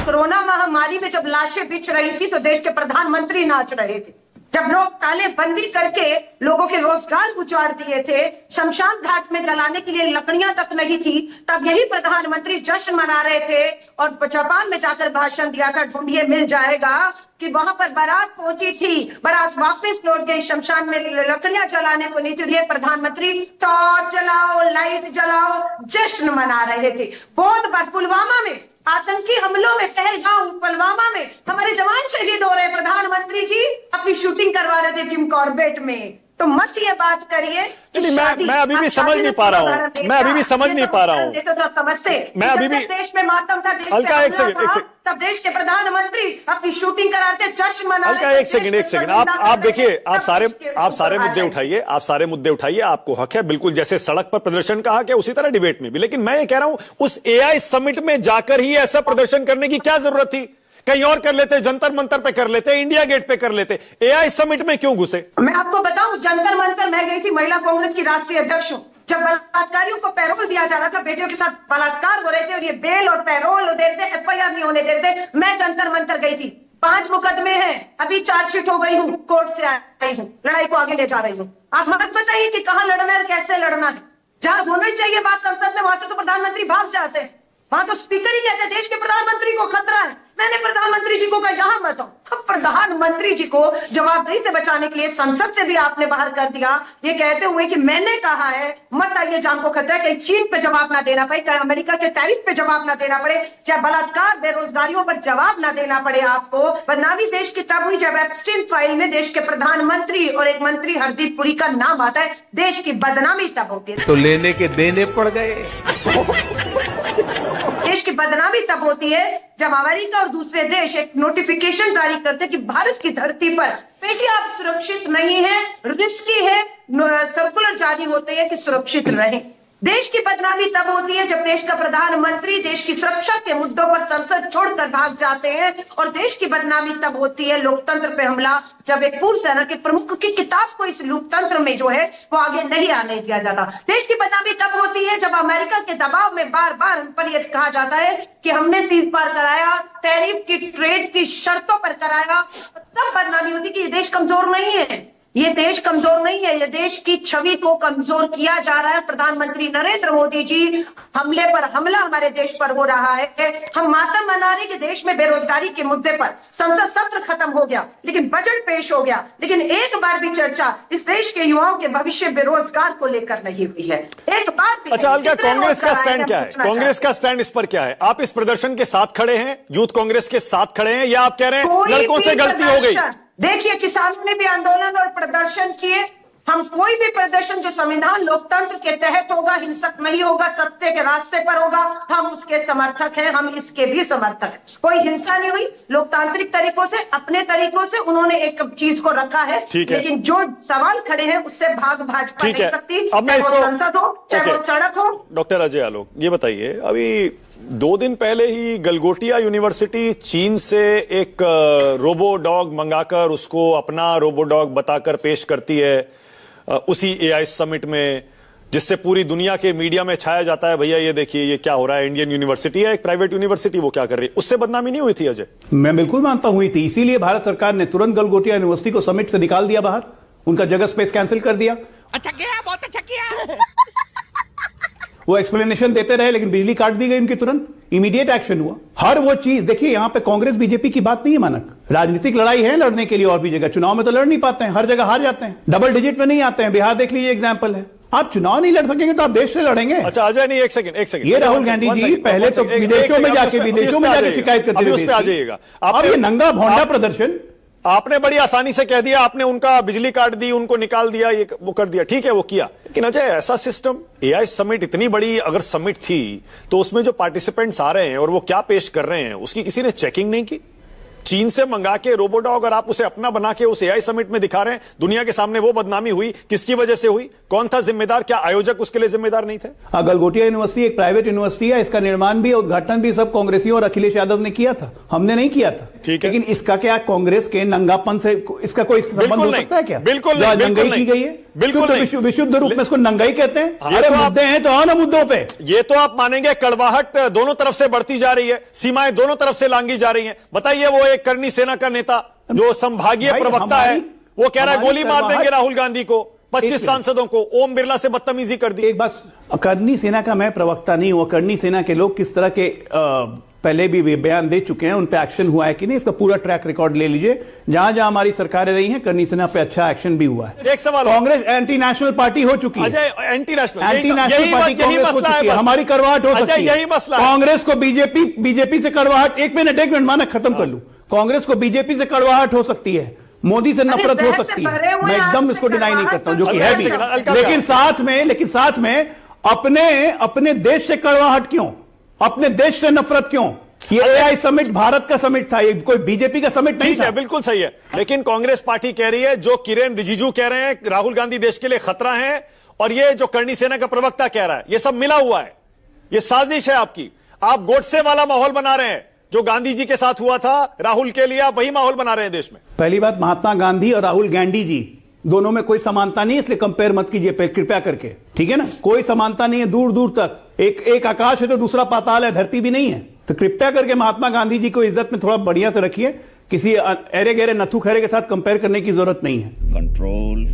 Corona महामारी में जब लाशें बिछ रही थी तो देश के प्रधानमंत्री नाच रहे थे। जब लोग तालेबंदी करके लोगों के रोजगार उजाड़ दिए थे, शमशान घाट में जलाने के लिए लकड़ियां तक नहीं थी, तब यही प्रधानमंत्री जश्न मना रहे थे और जापान में जाकर भाषण दिया था, ढूंढिए मिल जाएगा, कि वहां पर बारात पहुंची थी, बारात वापस लौट गई, शमशान में लकड़ियां जलाने को नहीं थी। ये प्रधानमंत्री टॉर्च जलाओ, लाइट जलाओ, जश्न मना रहे थे। बहुत बार पुलवामा में आतंकी हमलों में, पहलगाम पुलवामा में हमारे जवान शहीद हो रहे, प्रधानमंत्री जी अपनी शूटिंग करवा रहे थे जिम कॉर्बेट में। तो मत ये बात करिए कि मैं अभी भी समझ नहीं पा रहा हूँ, मैं अभी भी समझ नहीं पा रहा हूँ। तो समझते, मैं अभी भी देश में मातम था, हल्का एक सेकंड, तब देश के प्रधानमंत्री अपनी शूटिंग कराते, जश्न मना रहे थे। हल्का एक सेकंड आप देखिए, आप सारे मुद्दे उठाइए, आप सारे मुद्दे उठाइए, आपको हक है बिल्कुल, जैसे सड़क पर प्रदर्शन का हक है उसी तरह डिबेट में भी। लेकिन मैं ये कह रहा हूं, उस एआई समिट में जाकर ही ऐसा प्रदर्शन करने की क्या जरूरत थी? कहीं और कर लेते, जंतर मंतर पे कर लेते, इंडिया गेट पे कर लेते, एआई समिट में क्यों घुसे? मैं आपको बताऊं, जंतर मंतर मैं गई थी, महिला कांग्रेस की राष्ट्रीय अध्यक्ष हूं। जब बलात्कारियों को पैरोल दिया जा रहा था, बेटियों के साथ बलात्कार हो रहे थे और ये बेल और पैरोल दे रहे थे, एफआईआर नहीं होने दे रहे थे, मैं जंतर मंतर गई थी। 5 मुकदमे हैं, अभी चार्जशीट हो गई हूं, कोर्ट से आई हूं, लड़ाई को आगे ले जा रही हूं। आप मत बताइए कि कहां लड़ना है, कैसे लड़ना है। जहां होनी चाहिए बात संसद में, वहां से तो प्रधानमंत्री भाग जाते हैं। वहां तो स्पीकर ही कहते हैं देश के प्रधानमंत्री को खतरा है। मैंने प्रधानमंत्री जी को कहा यहां मत हो। अब प्रधानमंत्री जी को जवाबदेही से बचाने के लिए संसद से भी आपने बाहर कर दिया, ये कहते हुए कि मैंने कहा है मत आइए, जान को खतरा है। कहीं चीन पे जवाब ना देना पड़े, कहीं अमेरिका के टैरिफ पे जवाब ना देना पड़े, चाहे बलात्कार बेरोजगारियों पर जवाब ना देना पड़े आपको। बदनामी देश की तब हुई जब एप्स्टीन फाइल में देश के प्रधानमंत्री और एक मंत्री हरदीप पुरी का नाम आता है। देश की बदनामी तब होती है, तो लेने के देने पड़ गए। देश की बदनामी तब होती है जब अमेरिका और दूसरे देश एक नोटिफिकेशन जारी करते हैं कि भारत की धरती पर बेटी आप सुरक्षित नहीं है, रिस्की है, सर्कुलर जारी होते हैं कि सुरक्षित रहें। देश की बदनामी तब होती है जब देश का प्रधानमंत्री देश की सुरक्षा के मुद्दों पर संसद छोड़कर भाग जाते हैं, और देश की बदनामी तब होती है लोकतंत्र पे हमला, जब एक पूर्व सेना के प्रमुख की किताब को इस लोकतंत्र में जो है वो आगे नहीं आने दिया जाता। देश की बदनामी तब होती है जब अमेरिका के दबाव में बार बार उन पर यह कहा जाता है कि हमने सीज पार कराया, टैरिफ की ट्रेड की शर्तों पर कराया। तब बदनामी होती है कि ये देश कमजोर नहीं है, ये देश कमजोर नहीं है, ये देश की छवि को कमजोर किया जा रहा है। प्रधानमंत्री नरेंद्र मोदी जी हमले पर हमला हमारे देश पर हो रहा है। हम मातम मना रहे कि देश में बेरोजगारी के मुद्दे पर संसद सत्र खत्म हो गया, लेकिन बजट पेश हो गया, लेकिन एक बार भी चर्चा इस देश के युवाओं के भविष्य बेरोजगार को लेकर नहीं हुई है, एक बार भी। अच्छा अलका, कांग्रेस का स्टैंड क्या है? कांग्रेस का स्टैंड इस पर क्या है? आप इस प्रदर्शन के साथ खड़े हैं, यूथ कांग्रेस के साथ खड़े हैं, या आप कह रहे हैं लड़कों से गलती हो गई? देखिए, किसानों ने भी आंदोलन और प्रदर्शन किए। हम कोई भी प्रदर्शन जो संविधान लोकतंत्र के तहत होगा, हिंसक नहीं होगा, सत्य के रास्ते पर होगा, हम उसके समर्थक हैं, हम इसके भी समर्थक हैं। कोई हिंसा नहीं हुई, लोकतांत्रिक तरीकों से, अपने तरीकों से उन्होंने एक चीज को रखा है, लेकिन जो सवाल खड़े हैं उससे भाग भाजपा नहीं सकती, चाहे वो संसद हो, चाहे वो सड़क हो। डॉक्टर अजय आलोक, ये बताइए, अभी 2 दिन पहले ही गलगोटिया यूनिवर्सिटी चीन से एक रोबो डॉग मंगाकर उसको अपना रोबो डॉग बताकर पेश करती है उसी एआई समिट में, जिससे पूरी दुनिया के मीडिया में छाया जाता है भैया ये देखिए ये क्या हो रहा है, इंडियन यूनिवर्सिटी है, एक प्राइवेट यूनिवर्सिटी, वो क्या कर रही है। उससे बदनामी नहीं हुई थी अजय? मैं बिल्कुल मानता हुई थी, इसीलिए भारत सरकार ने तुरंत गलगोटिया यूनिवर्सिटी को समिट से निकाल दिया बाहर, उनका जगह स्पेस कैंसिल कर दिया। अच्छा किया, बहुत अच्छा किया। वो एक्सप्लेनेशन देते रहे, लेकिन बिजली काट दी गई उनकी, तुरंत इमीडिएट एक्शन हुआ। हर वो चीज देखिए, यहां पे कांग्रेस बीजेपी की बात नहीं है मानक, राजनीतिक लड़ाई है लड़ने के लिए और भी जगह, चुनाव में तो लड़ नहीं पाते हैं, हर जगह हार जाते हैं, डबल डिजिट में नहीं आते हैं। बिहार देख लीजिए, एग्जाम्पल है। आप चुनाव नहीं लड़ सकेंगे तो आप देश से लड़ेंगे। अच्छा अजय, नहीं, एक सेकंड, ये राहुल गांधी जी पहले तो विदेशों में जाके शिकायत करते थे, उस पे आ जाइएगा। अब ये नंगा भौंडा प्रदर्शन आपने बड़ी आसानी से कह दिया, आपने उनका बिजली काट दी, उनको निकाल दिया, ये वो कर दिया, ठीक है वो किया, लेकिन अजय ऐसा सिस्टम, एआई समिट इतनी बड़ी अगर समिट थी तो उसमें जो पार्टिसिपेंट्स आ रहे हैं और वो क्या पेश कर रहे हैं उसकी किसी ने चेकिंग नहीं की? चीन से मंगा के रोबोडॉग और आप उसे अपना बना के उस एआई समिट में दिखा रहे हैं दुनिया के सामने। वो बदनामी हुई किसकी वजह से हुई? कौन था जिम्मेदार? क्या आयोजक उसके लिए जिम्मेदार नहीं थे? गलगोटिया यूनिवर्सिटी एक प्राइवेट यूनिवर्सिटी है, इसका निर्माण भी उद्घाटन भी सब कांग्रेसियों और अखिलेश यादव ने किया था, हमने नहीं किया था। ठीक है, लेकिन इसका क्या कांग्रेस के नंगापन से इसका कोई संबंध हो सकता है क्या? बिल्कुल नहीं, नंगाई की गई है, बिल्कुल विशुद्ध रूप में इसको नंगाई कहते हैं। अरे मुद्दे हैं तो आओ ना मुद्दों पे। ये तो आप मानेंगे कड़वाहट दोनों तरफ से बढ़ती जा रही है, सीमाएं दोनों तरफ से लांगी जा रही हैं। बताइए, वो एक करनी सेना का नेता जो संभागीय प्रवक्ता है, वो कह रहा है गोली मार देंगे राहुल गांधी को, 25 सांसदों को। ओम बिरला से बदतमीजी कर दी। एक बात, करनी सेना का मैं प्रवक्ता नहीं हूं। करनी सेना के लोग किस तरह के पहले भी बयान दे चुके हैं, उन पे एक्शन हुआ है कि नहीं, इसका पूरा ट्रैक रिकॉर्ड ले लीजिए। जहां जहां हमारी सरकारें रही हैं, करनी सेना पे अच्छा एक्शन भी हुआ है। एक सवाल, कांग्रेस एंटी नेशनल पार्टी हो चुकी है। अजय, एंटी नेशनल पार्टी यही मसला है, हमारी करवाहट हो सकती है। यही मसला है। कांग्रेस को बीजेपी से करवाहट, एक मिनट माना खत्म कर लूं। कांग्रेस को बीजेपी से करवाहट हो सकती है, मोदी से नफरत हो सकती है, मैं एकदम इसको डिनाई नहीं करता हूं, जो कि है भी। लेकिन साथ में अपने देश से कड़वाहट क्यों? अपने देश से नफरत क्यों? ये एआई समिट भारत का समिट था, ये कोई बीजेपी का समिट नहीं था। बिल्कुल सही है। लेकिन कांग्रेस पार्टी कह रही है, जो किरेन रिजिजू कह रहे हैं राहुल गांधी देश के लिए खतरा है, और ये जो करनी सेना का प्रवक्ता कह रहा है, ये सब मिला हुआ है, ये साजिश है आपकी। आप गोडसे वाला माहौल बना रहे हैं, जो गांधी जी के साथ हुआ था राहुल के लिए, आप वही माहौल बना रहे हैं देश में। पहली बात, महात्मा गांधी और राहुल गांधी जी दोनों में कोई समानता नहीं है, इसलिए कंपेयर मत कीजिए कृपया करके, ठीक है ना? कोई समानता नहीं है दूर दूर तक। एक आकाश है तो दूसरा पाताल है, धरती भी नहीं है। तो कृपया करके महात्मा गांधी जी को इज्जत में थोड़ा बढ़िया से रखिए, किसी अरे गहरे नथु खैरे के साथ कंपेयर करने की जरूरत नहीं है। कंट्रोल।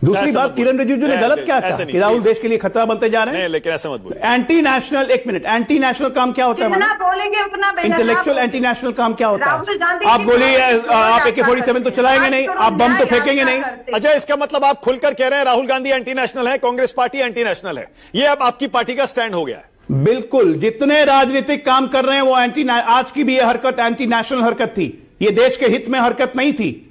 दूसरी बात, किरण रिजिजू ने गलत क्या कहा कि राहुल देश के लिए खतरा बनते जा रहे हैं? लेकिन ऐसे मत बोलिए। एंटी नेशनल, एक मिनट, एंटी नेशनल काम क्या होता है? जितना बोलेंगे उतना इंटेलेक्चुअल एंटी नेशनल काम क्या होता राहुल गांधी है? आप बोलिए, आप AK-47 तो चलाएंगे नहीं, आप बम तो फेंकेंगे नहीं। अच्छा, इसका मतलब आप खुलकर कह रहे हैं राहुल गांधी एंटी नेशनल है, कांग्रेस पार्टी एंटी नेशनल है, ये अब आपकी पार्टी का स्टैंड हो गया है? बिल्कुल, जितने राजनीतिक काम कर रहे हैं वो एंटी, आज की भी ये हरकत एंटी नेशनल हरकत थी, ये देश के हित में हरकत नहीं थी।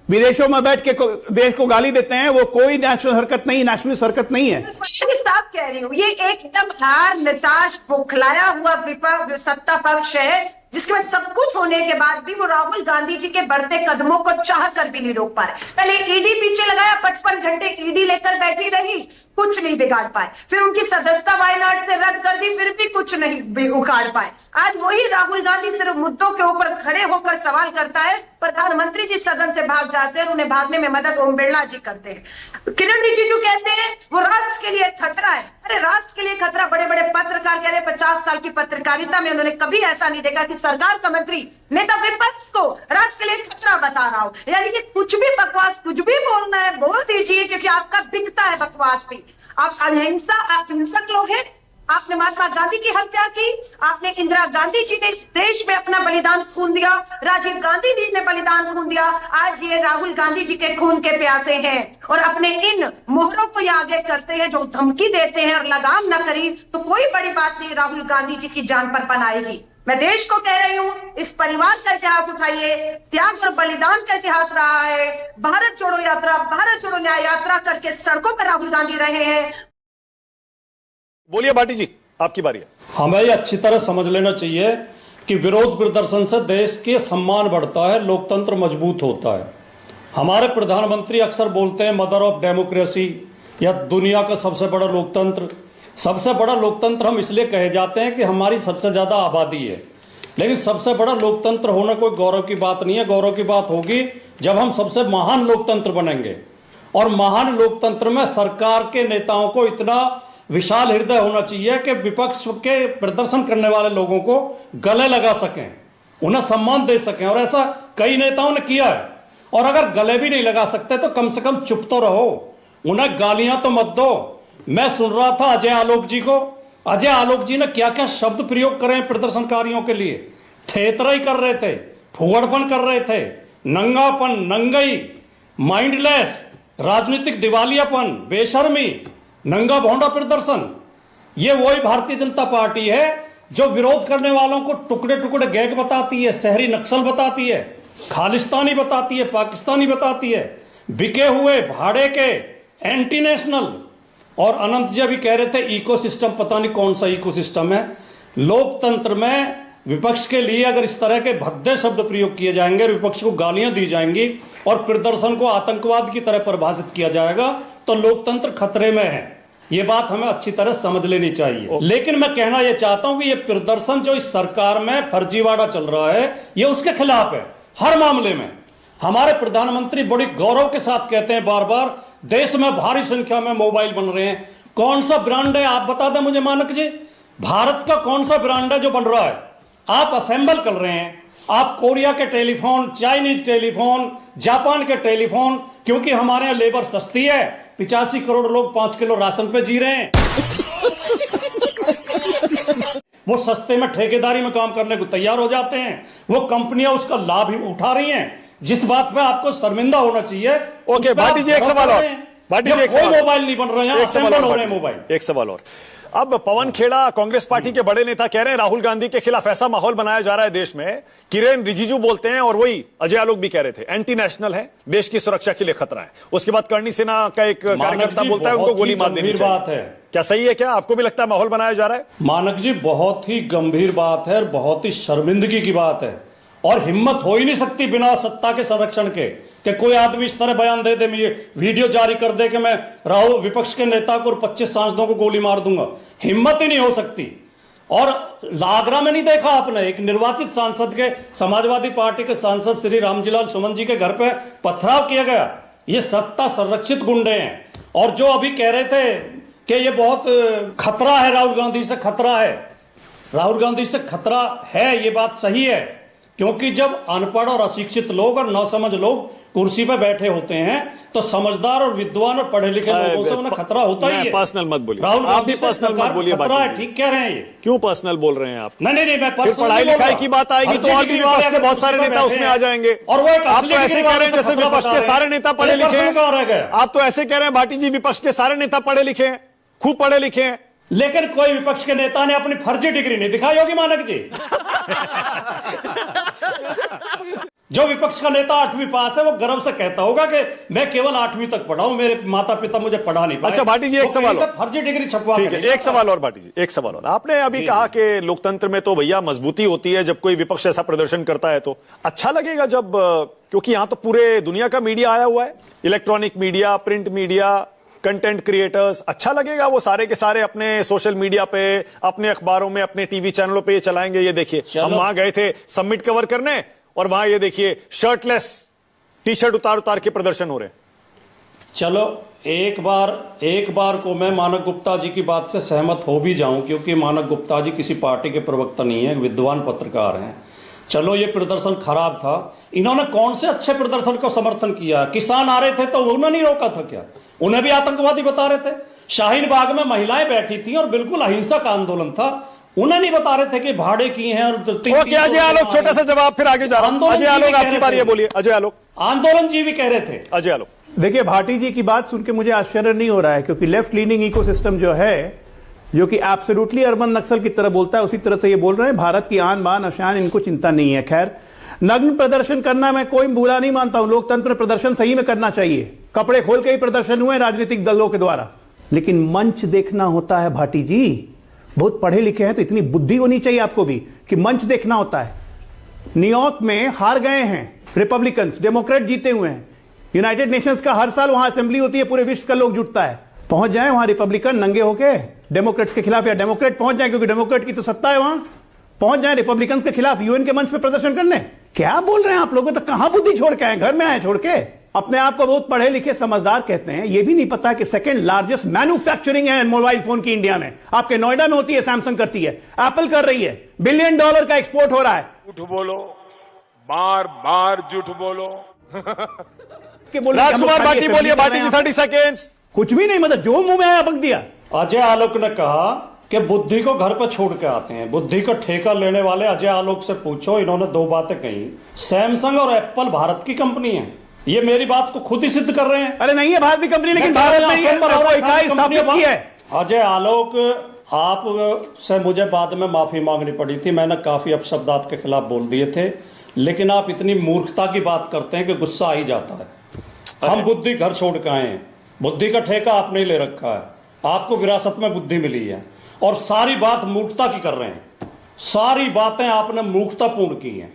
विदेशों में बैठ के देश को गाली देते हैं, वो कोई नेशनल हरकत नहीं, नेशनलिस्ट हरकत नहीं है। साफ कह रही हूँ, ये एकदम हार निताश बौखलाया हुआ विपक्ष सत्ता पक्ष है, जिसके बाद सब कुछ होने के बाद भी वो राहुल गांधी जी के बढ़ते कदमों को चाह कर भी नहीं रोक पा रहे। पहले ईडी पीछे लगाया, 55 घंटे ईडी लेकर बैठी रही, कुछ नहीं बिगाड़ पाए। फिर उनकी सदस्यता वायनाड से रद्द कर दी, फिर भी कुछ नहीं उखाड़ पाए। आज वही राहुल गांधी सिर्फ मुद्दों के ऊपर खड़े होकर सवाल करता है, प्रधानमंत्री जी सदन से भाग जाते हैं और उन्हें भागने में मदद ओम बिरला जी करते हैं। किरण रिजिजू कहते हैं वो राष्ट्र के लिए खतरा है। अरे राष्ट्र के लिए खतरा, बड़े बड़े पत्रकार कह रहे हैं 50 साल की पत्रकारिता में उन्होंने कभी ऐसा नहीं देखा कि सरकार का मंत्री नेता विपक्ष को राष्ट्र के लिए खतरा बता रहा हो। यानी कि कुछ भी बकवास, कुछ भी बोलना है बोल दीजिए, क्योंकि आपका बिकता है बकवास भी। आप अहिंसा, आप हिंसक लोग हैं। आपने महात्मा गांधी की हत्या की, आपने इंदिरा गांधी जी ने इस देश में अपना बलिदान खून दिया, राजीव गांधी जी ने बलिदान खून दिया, आज ये राहुल गांधी जी के खून के प्यासे हैं और अपने इन मोहरों को ये आगे करते हैं जो धमकी देते हैं, और लगाम न करी तो कोई बड़ी बात नहीं, राहुल गांधी जी की जान पर बनाएगी। मैं देश को कह रही हूं, इस परिवार का इतिहास उठाइए, त्याग और बलिदान का इतिहास रहा है। भारत जोड़ो यात्रा, भारत जोड़ो न्याय यात्रा करके सड़कों पर राहुल गांधी रहे हैं। बोलिए भाटी जी, आपकी बारी है। हमें ये अच्छी तरह समझ लेना चाहिए कि विरोध प्रदर्शन से देश के सम्मान बढ़ता है, लोकतंत्र मजबूत होता है। हमारे प्रधानमंत्री अक्सर बोलते हैं मदर ऑफ डेमोक्रेसी, या दुनिया का सबसे बड़ा लोकतंत्र। सबसे बड़ा लोकतंत्र हम इसलिए कहे जाते हैं कि हमारी सबसे ज्यादा आबादी है, लेकिन सबसे बड़ा लोकतंत्र होना कोई गौरव की बात नहीं है। गौरव की बात होगी जब हम सबसे महान लोकतंत्र बनेंगे, और महान लोकतंत्र में सरकार के नेताओं को इतना विशाल हृदय होना चाहिए कि विपक्ष के प्रदर्शन करने वाले लोगों को गले लगा सकें, उन्हें सम्मान दे सकें, और ऐसा कई नेताओं ने किया है। और अगर गले भी नहीं लगा सकते तो कम से कम चुप तो रहो, उन्हें गालियां तो मत दो। मैं सुन रहा था अजय आलोक जी को, अजय आलोक जी ने क्या क्या शब्द प्रयोग करे हैं प्रदर्शनकारियों के लिए। थेतराई कर रहे थे, फुहड़पन कर रहे थे, नंगापन, नंगई, माइंडलेस, राजनीतिक दिवालियापन, बेशर्मी, नंगा भौंडा प्रदर्शन। ये वही भारतीय जनता पार्टी है जो विरोध करने वालों को टुकड़े टुकड़े गैंग बताती है, शहरी नक्सल बताती है, खालिस्तानी बताती है, पाकिस्तानी बताती है, बिके हुए भाड़े के एंटी नेशनल। और अनंत जी भी कह रहे थे इकोसिस्टम, पता नहीं कौन सा इकोसिस्टम है। लोकतंत्र में विपक्ष के लिए अगर इस तरह के भद्दे शब्द प्रयोग किए जाएंगे, विपक्ष को गालियां दी जाएंगी और प्रदर्शन को आतंकवाद की तरह परिभाषित किया जाएगा, तो लोकतंत्र खतरे में है। ये बात हमें अच्छी तरह समझ लेनी चाहिए। लेकिन मैं कहना यह चाहता हूं कि ये प्रदर्शन जो इस सरकार में फर्जीवाड़ा चल रहा है, ये उसके खिलाफ है। हर मामले में हमारे प्रधानमंत्री बड़ी गौरव के साथ कहते हैं बार बार, देश में भारी संख्या में मोबाइल बन रहे हैं। कौन सा ब्रांड है आप बता दें मुझे मानक जी, भारत का कौन सा ब्रांड है जो बन रहा है? आप असेंबल कर रहे हैं, आप कोरिया के टेलीफोन, चाइनीज टेलीफोन, जापान के टेलीफोन, क्योंकि हमारे यहां लेबर सस्ती है, 85 करोड़ लोग 5 किलो राशन पे जी रहे हैं। वो सस्ते में ठेकेदारी में काम करने को तैयार हो जाते हैं, वो कंपनियां उसका लाभ ही उठा रही हैं। जिस बात पे आपको शर्मिंदा होना चाहिए। ओके भाटी जी, एक सवाल और। भाटी जी, एक सवाल। मोबाइल नहीं बन रहे हैं, असेंबल हो रहे हैं मोबाइल। एक सवाल और। अब पवन खेड़ा, कांग्रेस पार्टी के बड़े नेता कह रहे हैं राहुल गांधी के खिलाफ ऐसा माहौल बनाया जा रहा है देश में। किरेन रिजिजू बोलते हैं, और वही अजय आलोक भी कह रहे थे, एंटी नेशनल है, देश की सुरक्षा के लिए खतरा है। उसके बाद करणी सेना का एक कार्यकर्ता बोलता है उनको गोली मार देनी चाहिए। बात है, क्या सही है? क्या आपको भी लगता है माहौल बनाया जा रहा है? मानक जी, बहुत ही गंभीर बात है और बहुत ही शर्मिंदगी की बात है, और हिम्मत हो ही नहीं सकती बिना सत्ता के संरक्षण के कि कोई आदमी इस तरह बयान दे दे, वीडियो जारी कर दे कि मैं राहुल विपक्ष के नेता को और 25 सांसदों को गोली मार दूंगा। हिम्मत ही नहीं हो सकती। और आगरा में नहीं देखा आपने, एक निर्वाचित सांसद के, समाजवादी पार्टी के सांसद श्री रामजीलाल सुमन जी के घर पे पथराव किया गया। ये सत्ता संरक्षित गुंडे हैं। और जो अभी कह रहे थे कि ये बहुत खतरा है, राहुल गांधी से खतरा है, राहुल गांधी से खतरा है, ये बात सही है, क्योंकि जब अनपढ़ और अशिक्षित लोग और नासमझ लोग कुर्सी पर बैठे होते हैं तो समझदार और विद्वान और पढ़े लिखे लोगों से उन्हें खतरा होता ही है। पर्सनल मत बोलिए, राहुल आप भी पर्सनल मत बोलिए। खतरा है, ठीक कह रहे हैं। ये क्यों पर्सनल बोल रहे हैं आप? नहीं, मैं फिर पढ़ाई लिखाई की बात आएगी तो और भी विपक्ष के बहुत सारे नेता उसमें आ जाएंगे। और वो आप तो ऐसे कह रहे हैं जैसे विपक्ष के सारे नेता पढ़े लिखे हैं। आप तो ऐसे कह रहे हैं भाटी जी, विपक्ष के सारे नेता पढ़े लिखे हैं, खूब पढ़े लिखे हैं। लेकिन कोई विपक्ष के नेता ने अपनी फर्जी डिग्री नहीं दिखाई होगी मानक जी। जो विपक्ष का नेता 8वीं पास है वो गर्व से कहता होगा कि मैं केवल 8वीं तक पढ़ा हूं, मेरे माता पिता मुझे पढ़ा नहीं पाए। अच्छा भाटी जी, एक सवाल और। फर्जी डिग्री छपवा, ठीक है, एक सवाल और भाटी जी, एक सवाल और। आपने अभी कहा कि लोकतंत्र में तो भैया मजबूती होती है जब कोई विपक्ष ऐसा प्रदर्शन करता है तो अच्छा लगेगा जब, क्योंकि यहां तो पूरे दुनिया का मीडिया आया हुआ है, electronic media, print media, content creators. अच्छा लगेगा वो सारे के सारे अपने सोशल मीडिया पे, अपने अखबारों में, अपने टीवी चैनलों पे ये चलाएंगे। ये देखिए, हम वहां गए थे समिट कवर करने और वहां ये देखिए शर्टलेस टी शर्ट उतार उतार के प्रदर्शन हो रहे हैं। चलो एक बार को मैं मानक गुप्ता जी की बात से सहमत हो भी जाऊं, क्योंकि मानक गुप्ता जी किसी पार्टी के प्रवक्ता नहीं है, विद्वान पत्रकार हैं। चलो ये प्रदर्शन खराब था, इन्होंने कौन से अच्छे प्रदर्शन को समर्थन किया? किसान आ रहे थे तो उन्होंने नहीं रोका था क्या? उन्हें भी आतंकवादी बता रहे थे। शाहीन बाग में महिलाएं बैठी थी और बिल्कुल अहिंसक आंदोलन था, उन्हें नहीं बता रहे थे कि भाड़े किए हैं। और ओके, अजय आलोक छोटा सा जवाब, फिर आगे जा रहा हूं। अजय आलोक आपकी बारी है, बोलिए। अजय आलोक। आंदोलन जी भी कह रहे थे। अजय आलोक, देखिए भाटी जी की बात सुन के मुझे आश्चर्य नहीं हो रहा है, क्योंकि लेफ्ट लीनिंग इकोसिस्टम जो है, जो कि एब्सोल्युटली अर्बन नक्सल की तरह बोलता है, उसी तरह से ये बोल रहे हैं। भारत की आन बान अशान इनको चिंता नहीं है। खैर, नग्न प्रदर्शन करना मैं कोई बुरा नहीं मानता हूं, लोकतंत्र में प्रदर्शन सही में करना चाहिए, कपड़े खोल के ही प्रदर्शन हुए राजनीतिक दलों के द्वारा, लेकिन मंच देखना होता है। भाटी जी बहुत पढ़े लिखे हैं तो इतनी बुद्धि होनी चाहिए आपको भी कि मंच देखना होता है। न्यूयॉर्क में हार गए हैं रिपब्लिकन्स, डेमोक्रेट जीते हुए हैं। यूनाइटेड नेशंस का हर साल वहां असेंबली होती है, पूरे विश्व का लोग जुटता है। पहुंच जाए वहां रिपब्लिकन नंगे होके डेमोक्रेट्स के खिलाफ, या डेमोक्रेट पहुंच जाए क्योंकि डेमोक्रेट की तो सत्ता है वहां, पहुंच जाए रिपब्लिकन्स के खिलाफ यूएन के मंच पे प्रदर्शन करने। क्या बोल रहे हैं आप लोग? तो कहां बुद्धि छोड़ के आए? घर में आए छोड़ के? अपने आप को बहुत पढ़े लिखे समझदार कहते हैं, ये भी नहीं पता कि सेकंड लार्जेस्ट मैन्युफैक्चरिंग है मोबाइल फोन की इंडिया में। आपके नोएडा में होती है, सैमसंग करती है, एप्पल कर रही है, $1 बिलियन का एक्सपोर्ट हो रहा है। झूठ बोलो, बार बार झूठ बोलो। राजकुमार भाटी बोलिए। भाटी जी 30 सेकेंड्स। कुछ भी नहीं, मतलब जो मुंह में आया बक दिया। अजय आलोक ने कहा कि बुद्धि को घर पर छोड़ के आते हैं। बुद्धि का ठेका लेने वाले अजय आलोक से पूछो, इन्होंने 2 बातें कही। सैमसंग और एप्पल भारत की कंपनी है, ये मेरी बात को खुद ही सिद्ध कर रहे हैं। अरे नहीं है भारत की कंपनी, लेकिन भारत में इकाई स्थापित की है। अजय आलोक, आप से मुझे बाद में माफी मांगनी पड़ी थी, मैंने काफी अपशब्द आपके खिलाफ बोल दिए थे, लेकिन आप इतनी मूर्खता की बात करते हैं कि गुस्सा आ ही जाता है। हम बुद्धि घर छोड़ के आए हैं, बुद्धि का ठेका आपने ले रखा है, आपको विरासत में बुद्धि मिली है और सारी बात मूर्खता की कर रहे हैं। सारी बातें आपने मूर्खतापूर्ण की हैं।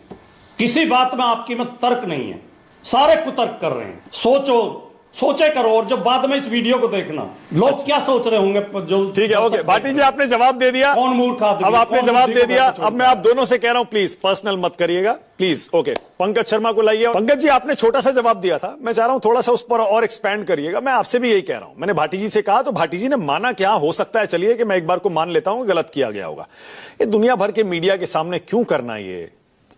किसी बात में आपकी में तर्क नहीं है, सारे कुतर्क कर रहे हैं। सोचे करो, और जब बाद में इस वीडियो को देखना लोग क्या सोच रहे होंगे। जो ठीक है, ओके भाटी जी, आपने जवाब दे दिया। कौन मूर्ख आदमी, अब आपने कौन जवाब बुद्धि दे को दिया। पता अब मैं आप दोनों से कह रहा हूं, प्लीज पर्सनल मत करिएगा, प्लीज। ओके, पंकज शर्मा को लाइए। पंकज जी, आपने छोटा सा जवाब दिया था, मैं चाह रहा हूं थोड़ा सा उस पर और एक्सपैंड करिएगा। मैं आपसे भी यही कह रहा हूं, मैंने भाटी जी से कहा तो भाटी जी ने माना क्या हो सकता है। चलिए कि मैं एक बार को मान लेता हूं गलत किया गया होगा। ये दुनिया भर के मीडिया के सामने क्यों करना ये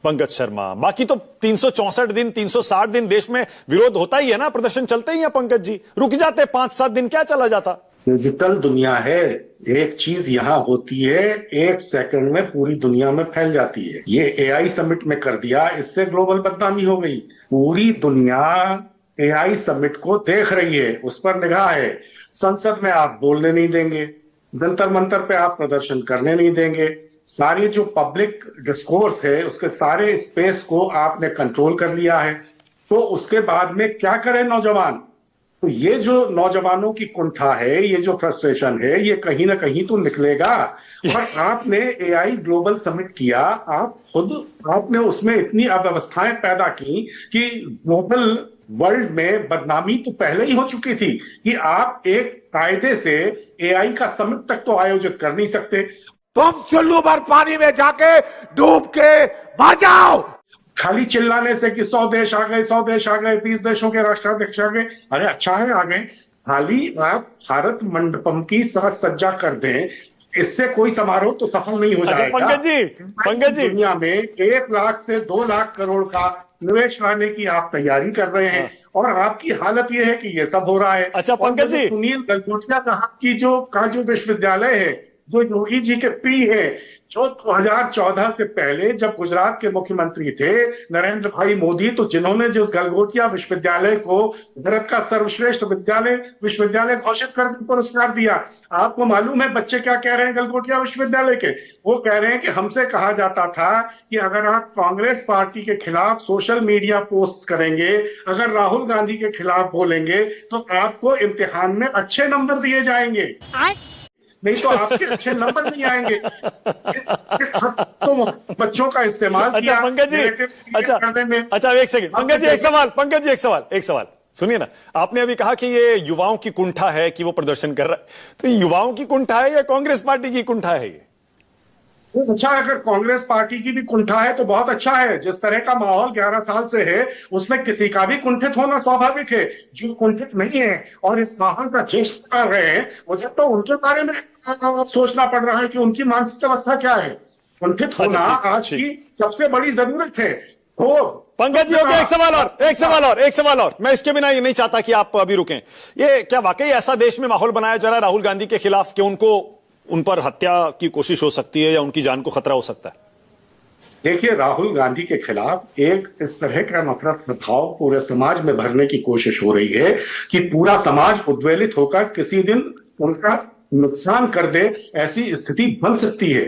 पंकज शर्मा? बाकी तो 364 दिन 360 दिन देश में विरोध होता ही है ना, प्रदर्शन चलते ही है। पंकज जी रुक जाते 5-7 दिन, क्या चला जाता? डिजिटल दुनिया है, एक चीज यहाँ होती है 1 सेकंड में पूरी दुनिया में फैल जाती है। ये एआई समिट में कर दिया, इससे ग्लोबल बदनामी हो गई। पूरी दुनिया एआई समिट को देख रही है, उस पर निगाह है। संसद में आप बोलने नहीं देंगे, जंतर मंतर पे आप प्रदर्शन करने नहीं देंगे, सारी जो पब्लिक डिस्कोर्स है उसके सारे स्पेस को आपने कंट्रोल कर लिया है। तो उसके बाद में क्या करें नौजवान? तो ये जो नौजवानों की कुंठा है, ये जो फ्रस्ट्रेशन है, ये कहीं ना कहीं तो निकलेगा। और आपने एआई ग्लोबल समिट किया, आपने उसमें इतनी अव्यवस्थाएं पैदा की कि ग्लोबल वर्ल्ड में बदनामी तो पहले ही हो चुकी थी कि आप एक कायदे से एआई का समिट तक तो आयोजित कर नहीं सकते। तुम चुल्लू भर पानी में जाके डूब के मर जाओ। खाली चिल्लाने से कि 100 देश आ गए, 100 देश आ गए, 20 देशों के राष्ट्राध्यक्ष आ गए, अरे अच्छा है आ गए। खाली आप भारत मंडपम की साज सज्जा कर दें, इससे कोई समारोह तो सफल नहीं हो जाएगा। पंकज जी, दुनिया में 1 लाख से 2 लाख करोड़ का निवेश लाने की आप तैयारी कर रहे हैं और आपकी हालत यह है कि ये सब हो रहा है। अच्छा पंकज जी, सुनील गलगोटिया साहब की जो काजू विश्वविद्यालय है, जो योगी जी के पी है, जो 2014 से पहले जब गुजरात के मुख्यमंत्री थे नरेंद्र भाई मोदी, तो जिन्होंने जिस गलगोटिया विश्वविद्यालय को भारत का सर्वश्रेष्ठ विश्वविद्यालय घोषित कर पुरस्कार दिया, आपको मालूम है बच्चे क्या कह रहे हैं गलगोटिया विश्वविद्यालय के? वो कह रहे हैं कि हमसे कहा जाता था कि अगर आप कांग्रेस पार्टी के खिलाफ सोशल मीडिया पोस्ट करेंगे, अगर राहुल गांधी के खिलाफ बोलेंगे, तो आपको इम्तिहान में अच्छे नंबर दिए जाएंगे, नहीं तो आपके अच्छे नंबर नहीं आएंगे। इस हद तो बच्चों का इस्तेमाल किया। अच्छा पंकज जी, अच्छा एक सेकंड पंकज जी, एक सवाल सुनिए ना। आपने अभी कहा कि ये युवाओं की कुंठा है कि वो प्रदर्शन कर रहा है, तो युवाओं की कुंठा है या कांग्रेस पार्टी की कुंठा है? ये अच्छा, अगर कांग्रेस पार्टी की भी कुंठा है तो बहुत अच्छा है। जिस तरह का माहौल 11 साल से है, उसमें किसी का भी कुंठित होना स्वाभाविक है। जो कुंठित नहीं है और इस माहौल का चेष्ट कर रहे हैं, मुझे तो उनके बारे में सोचना पड़ रहा है कि उनकी मानसिक अवस्था क्या है। कुंठित होना आज की सबसे बड़ी जरूरत है। पंकज जी, ओके, एक सवाल और मैं इसके बिना ये नहीं चाहता कि आप अभी रुकें। ये क्या वाकई ऐसा देश में माहौल बनाया जा रहा है राहुल गांधी के खिलाफ कि उन पर हत्या की कोशिश हो सकती है या उनकी जान को खतरा हो सकता है? देखिए, राहुल गांधी के खिलाफ एक इस तरह का नफरत प्रभाव पूरे समाज में भरने की कोशिश हो रही है कि पूरा समाज उद्वेलित होकर किसी दिन उनका नुकसान कर दे, ऐसी स्थिति बन सकती है।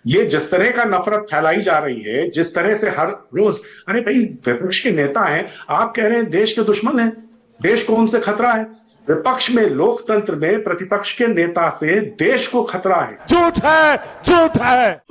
ये जिस तरह का नफरत फैलाई जा रही है, जिस तरह से हर रोज, अरे भाई विपक्ष के नेता हैं, आप कह रहे हैं देश के दुश्मन हैं, देश को उनसे खतरा है। विपक्ष में, लोकतंत्र में प्रतिपक्ष के नेता से देश को खतरा है। झूठ है